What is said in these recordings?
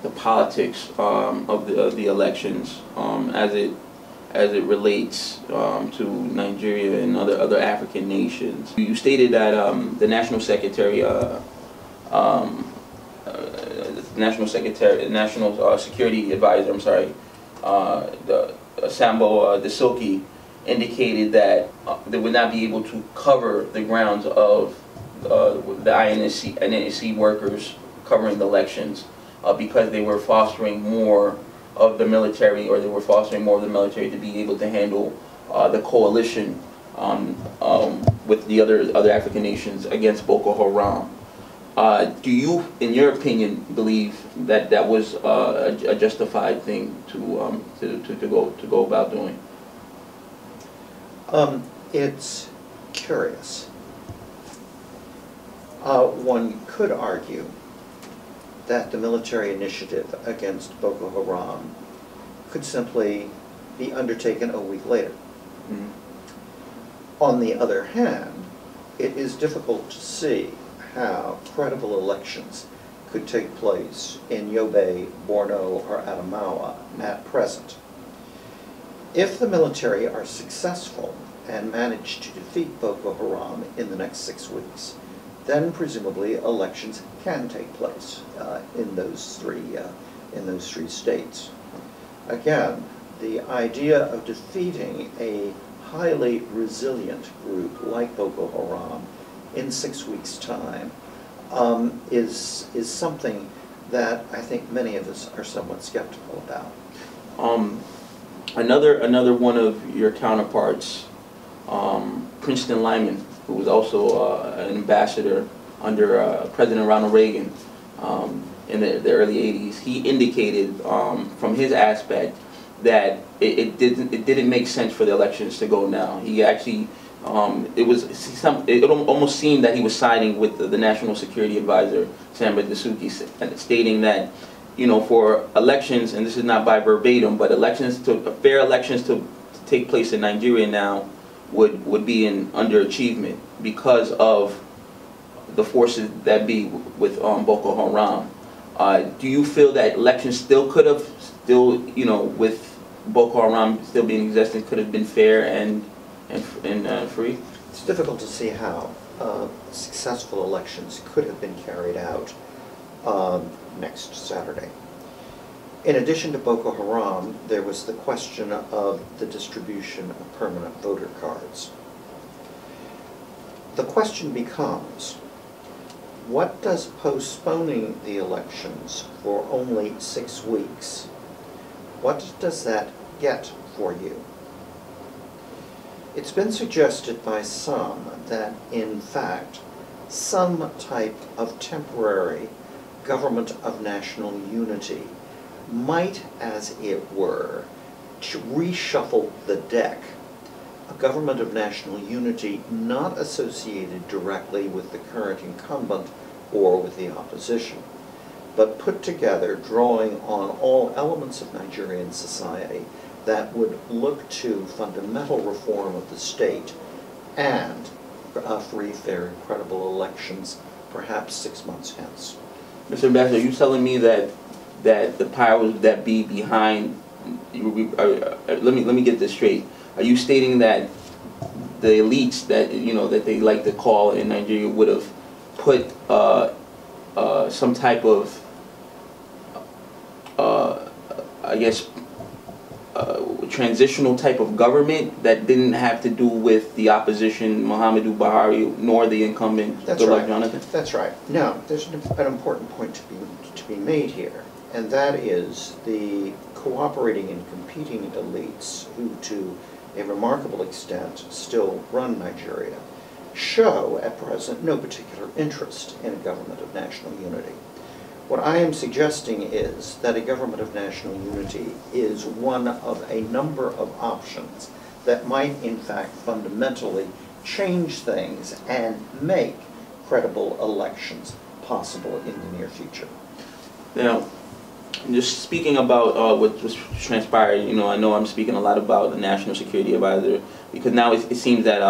the politics of the elections as it relates to Nigeria and other African nations. You stated that the National Secretary, National Security Advisor, Sambo DeSilke, indicated that they would not be able to cover the grounds of the INSC workers covering the elections because they were fostering more of the military, or they were fostering more of the military to be able to handle the coalition with the other African nations against Boko Haram. Do you, in your opinion, believe that that was a justified thing to go about doing? It's curious. One could argue that the military initiative against Boko Haram could simply be undertaken a week later. Mm-hmm. On the other hand, it is difficult to see how credible elections could take place in Yobe, Borno, or Adamawa at present. If the military are successful and manage to defeat Boko Haram in the next 6 weeks, then presumably elections can take place in those three states. Again, the idea of defeating a highly resilient group like Boko Haram in 6 weeks' time is something that I think many of us are somewhat skeptical about. Another one of your counterparts, Princeton Lyman, who was also an ambassador under President Ronald Reagan in the early 80s, he indicated from his aspect that it didn't make sense for the elections to go now. He actually it almost seemed that he was siding with the National Security Advisor Sammy DeSilke, stating that, you know, for elections, and this is not by verbatim, but fair elections to take place in Nigeria now would be an underachievement because of the forces that be with Boko Haram. Do you feel that elections could have, you know, with Boko Haram still being in existence, could have been fair and free? It's difficult to see how successful elections could have been carried out next Saturday. In addition to Boko Haram, there was the question of the distribution of permanent voter cards. The question becomes, what does postponing the elections for only 6 weeks, what does that get for you? It's been suggested by some that, in fact, some type of temporary government of national unity might, as it were, reshuffle the deck. A government of national unity not associated directly with the current incumbent or with the opposition, but put together, drawing on all elements of Nigerian society that would look to fundamental reform of the state and free, fair, and credible elections, perhaps 6 months hence. Mr. Ambassador, are you telling me that the powers that be behind, let me get this straight. Are you stating that the elites that, you know, that they like to call in Nigeria would have put some type of I guess transitional type of government that didn't have to do with the opposition, Muhammadu Buhari, nor the incumbent, Goodluck Jonathan? That's right. Now, there's an important point to be made here, and that is the cooperating and competing elites who, to a remarkable extent, still run Nigeria, show at present no particular interest in a government of national unity. What I am suggesting is that a government of national unity is one of a number of options that might, in fact, fundamentally change things and make credible elections possible in the near future. Now, just speaking about what was transpired, you know I'm speaking a lot about the National Security Advisor, because now it seems that,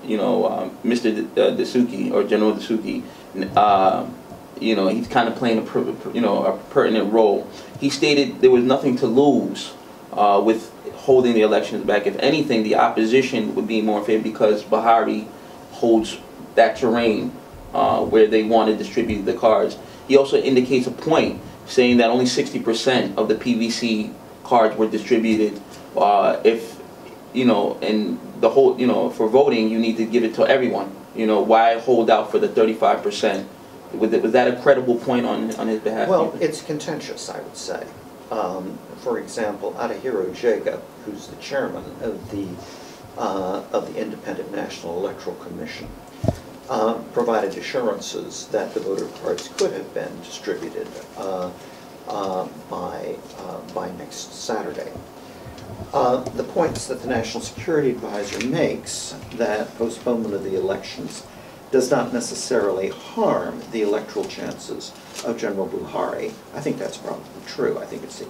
you know, Mr. DeSilke, or General DeSilke, you know, he's kind of playing a pertinent role. He stated there was nothing to lose with holding the elections back. If anything, the opposition would be more in favor because Buhari holds that terrain where they want to distribute the cards. He also indicates a point saying that only 60% of the PVC cards were distributed. If, you know, and the whole, you know, for voting, you need to give it to everyone. You know, why hold out for the 35%? Was that a credible point on his behalf? Well, it's contentious, I would say. For example, Adahiro Jega, who's the chairman of the Independent National Electoral Commission, provided assurances that the voter cards could have been distributed by next Saturday. The points that the National Security Advisor makes, that postponement of the elections does not necessarily harm the electoral chances of General Buhari. I think that's probably true. I think it's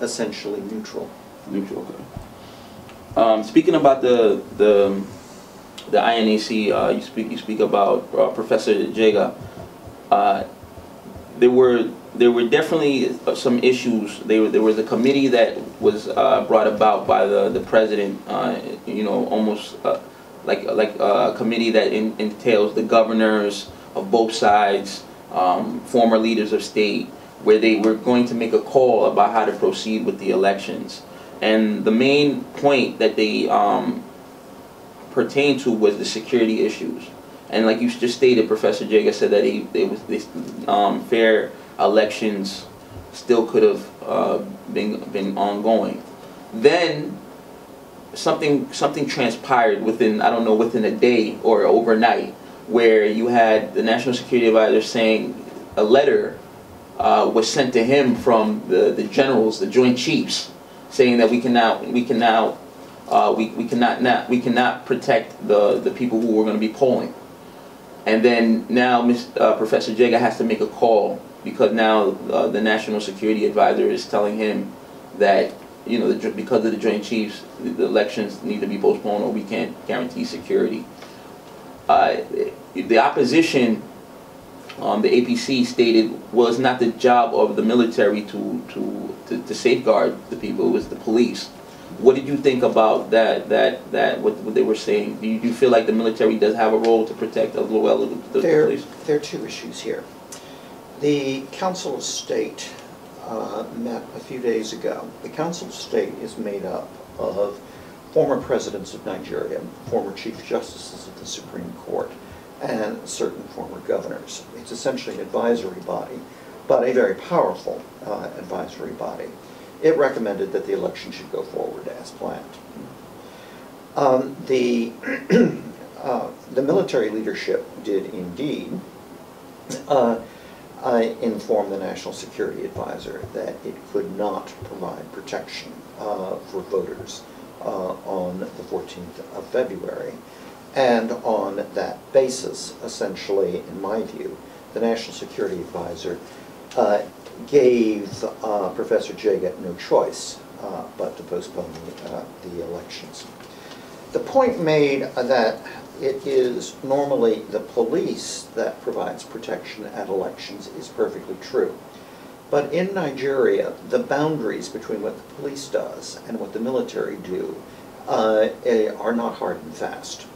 essentially neutral. Neutral. Okay. Speaking about the INEC, you speak about Professor Jega. There were definitely some issues. There was a committee that was brought about by the president. You know, almost like a committee that entails the governors of both sides, former leaders of state, where they were going to make a call about how to proceed with the elections. And the main point that they pertained to was the security issues. And like you just stated, Professor Jega said that fair elections still could have been ongoing. Then something transpired within, I don't know, within a day or overnight, where you had the National Security Advisor saying a letter was sent to him from the generals, the Joint Chiefs, saying that we cannot protect the people who are going to be polling. And then now Professor Jega has to make a call, because now the National Security Advisor is telling him that, you know, because of the Joint Chiefs, the elections need to be postponed or we can't guarantee security. The opposition, the APC, stated was not the job of the military to safeguard the people. It was the police. What did you think about that what they were saying? Do you feel like the military does have a role to protect the police? There are two issues here. The Council of State met a few days ago. The Council of State is made up of former presidents of Nigeria, former chief justices of the Supreme Court, and certain former governors. It's essentially an advisory body, but a very powerful advisory body. It recommended that the election should go forward as planned. The military leadership did indeed inform the National Security Advisor that it could not provide protection for voters on the 14th of February. And on that basis, essentially, in my view, the National Security Advisor gave Professor Jega no choice but to postpone the elections. The point made that it is normally the police that provides protection at elections is perfectly true. But in Nigeria, the boundaries between what the police does and what the military do are not hard and fast.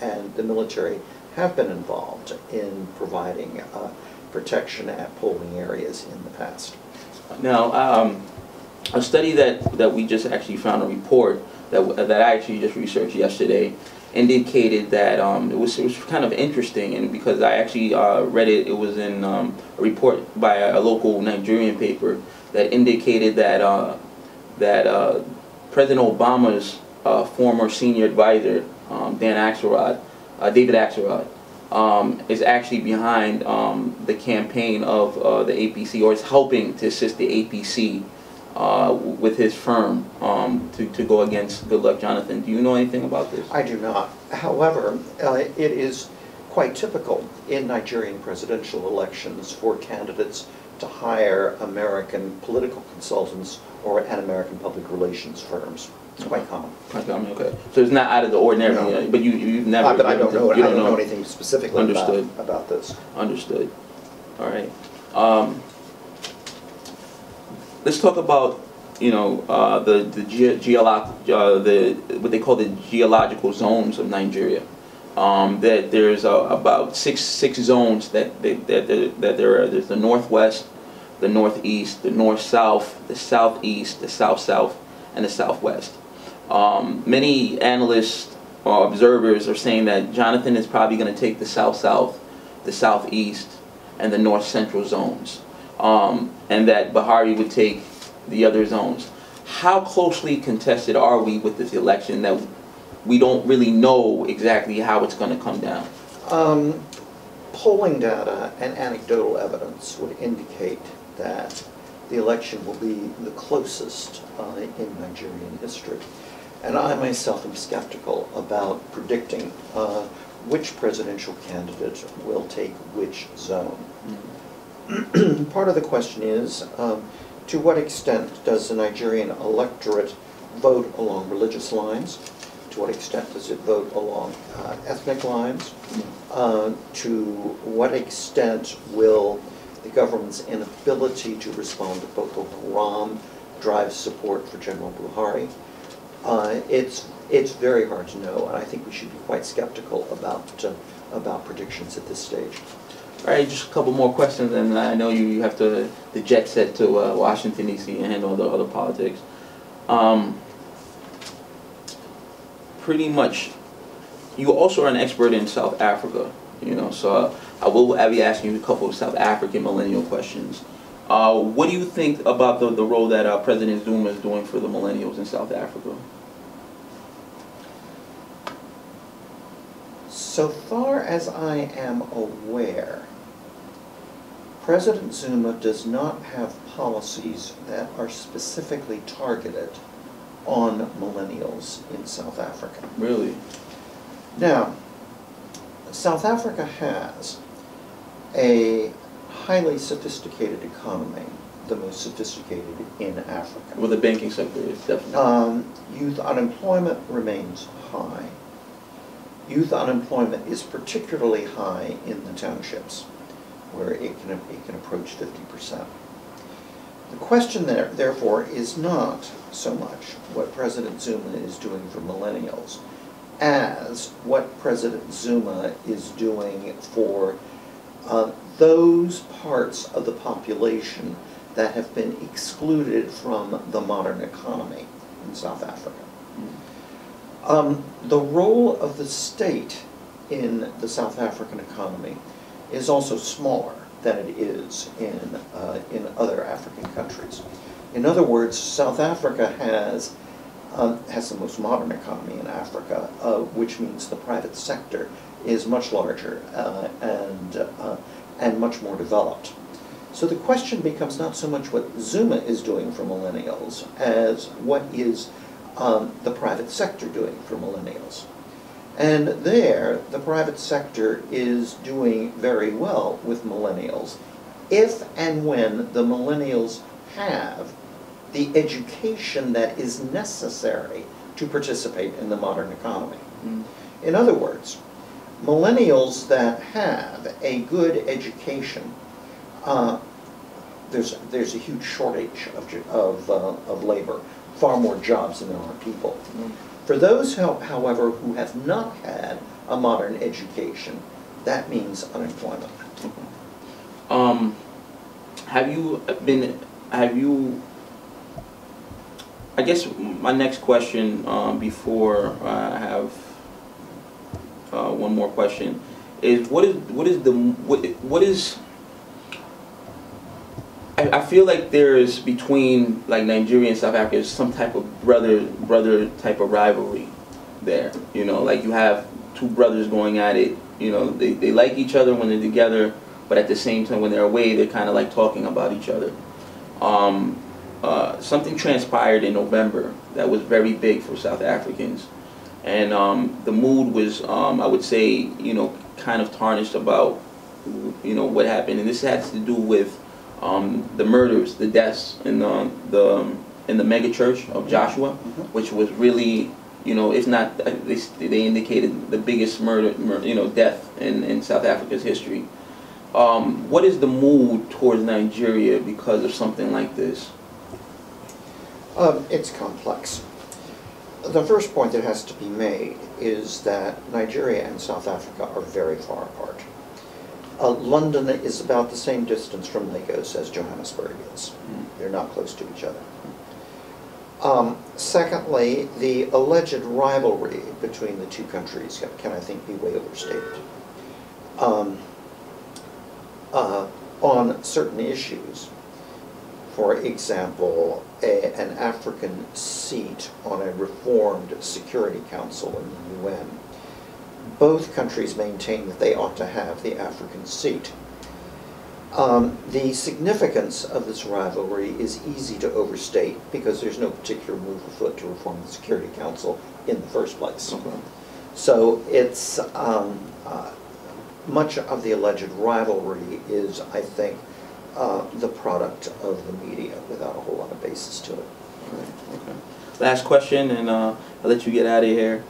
And the military have been involved in providing protection at polling areas in the past. Now, a study that we just actually found, a report that I actually just researched yesterday, indicated that it was kind of interesting, and because I actually read it, it was in a report by a local Nigerian paper that indicated that President Obama's former senior advisor, David Axelrod, is actually behind the campaign of the APC, or is helping to assist the APC with his firm to go against Goodluck Jonathan. Do you know anything about this? I do not. However, it is quite typical in Nigerian presidential elections for candidates to hire American political consultants and American public relations firms. It's quite common. Quite common, okay. So it's not out of the ordinary, No. But you've never... But I don't know. You I don't know anything specifically about this. Understood. All right. Let's talk about, you know, what they call the geological zones of Nigeria. That there's about six zones that there are. There's the northwest, the northeast, the north-south, the southeast, the south-south, and the southwest. Many analysts or observers are saying that Jonathan is probably going to take the south-south, the southeast, and the north-central zones, and that Buhari would take the other zones. How closely contested are we with this election that we don't really know exactly how it's going to come down? Polling data and anecdotal evidence would indicate that the election will be the closest in Nigerian history. And I myself am skeptical about predicting which presidential candidate will take which zone. Mm-hmm. Part of the question is, to what extent does the Nigerian electorate vote along religious lines? To what extent does it vote along ethnic lines? To what extent will the government's inability to respond to Boko Haram drive support for General Buhari? It's very hard to know, and I think we should be quite skeptical about predictions at this stage. All right, just a couple more questions, and I know you have to the jet set to Washington D.C. and handle the other politics. Pretty much, you also are an expert in South Africa, you know. So I will be asking you a couple of South African millennial questions. What do you think about the role that President Zuma is doing for the millennials in South Africa? So far as I am aware, President Zuma does not have policies that are specifically targeted on millennials in South Africa. Really? Now, South Africa has a highly sophisticated economy, the most sophisticated in Africa. Well, the banking sector is definitely... Youth unemployment remains high. Youth unemployment is particularly high in the townships, where it can approach 50%. The question therefore is not so much what President Zuma is doing for millennials as what President Zuma is doing for those parts of the population that have been excluded from the modern economy in South Africa. The role of the state in the South African economy is also smaller than it is in other African countries. In other words, South Africa has the most modern economy in Africa, which means the private sector is much larger and much more developed. So the question becomes not so much what Zuma is doing for millennials as what is the private sector doing for millennials. And there, the private sector is doing very well with millennials if and when the millennials have the education that is necessary to participate in the modern economy. In other words, millennials that have a good education, there's a huge shortage of labor, far more jobs than there are people. For those, however, who have not had a modern education, that means unemployment. I guess my next question, before I have one more question, is I feel like there's between like Nigeria and South Africa some type of brother type of rivalry there. You know, like you have two brothers going at it. You know, they like each other when they're together, but at the same time when they're away, they're kind of like talking about each other. Something transpired in November that was very big for South Africans, and the mood was, I would say, you know, kind of tarnished about, you know, what happened, and this has to do with the murders, the deaths in in the mega church of Joshua, which was really, you know, if not, they indicated the biggest death in South Africa's history. What is the mood towards Nigeria because of something like this? It's complex. The first point that has to be made is that Nigeria and South Africa are very far apart. London is about the same distance from Lagos as Johannesburg is. They're not close to each other. Secondly, the alleged rivalry between the two countries can, I think, be way overstated. On certain issues, for example, an African seat on a reformed Security Council in the UN, both countries maintain that they ought to have the African seat. The significance of this rivalry is easy to overstate because there's no particular move afoot to reform the Security Council in the first place. So it's much of the alleged rivalry is, I think, the product of the media without a whole lot of basis to it. Okay. Last question, and I'll let you get out of here.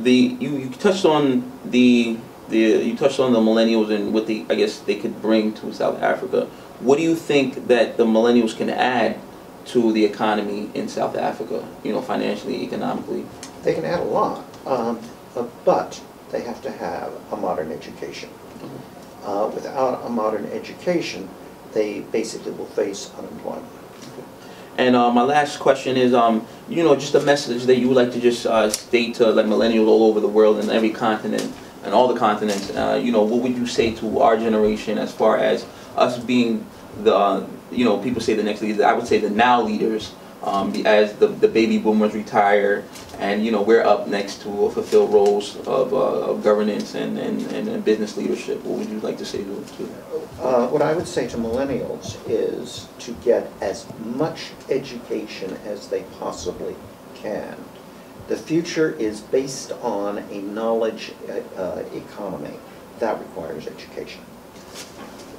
You touched on the millennials and what I guess they could bring to South Africa. What do you think that the millennials can add to the economy in South Africa? You know, financially, economically. They can add a lot, but they have to have a modern education. Without a modern education, they basically will face unemployment. And my last question is, you know, just a message that you would like to just state to like millennials all over the world and every continent and all the continents. You know, what would you say to our generation as far as us being the, you know, people say the next leaders. I would say the now leaders, as the baby boomers retire, and you know we're up next to fulfill roles of governance and business leadership. What would you like to say to What I would say to millennials is to get as much education as they possibly can. The future is based on a knowledge economy. That requires education.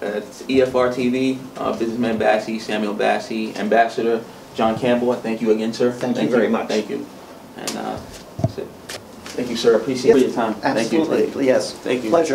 It's EFRTV, businessman Bassey, Samuel Bassey, Ambassador John Campbell. Thank you again, sir. Thank you very much. Thank you. And that's it. Thank you, sir. Appreciate your time. Absolutely. Thank you. Yes. Thank you. Pleasure.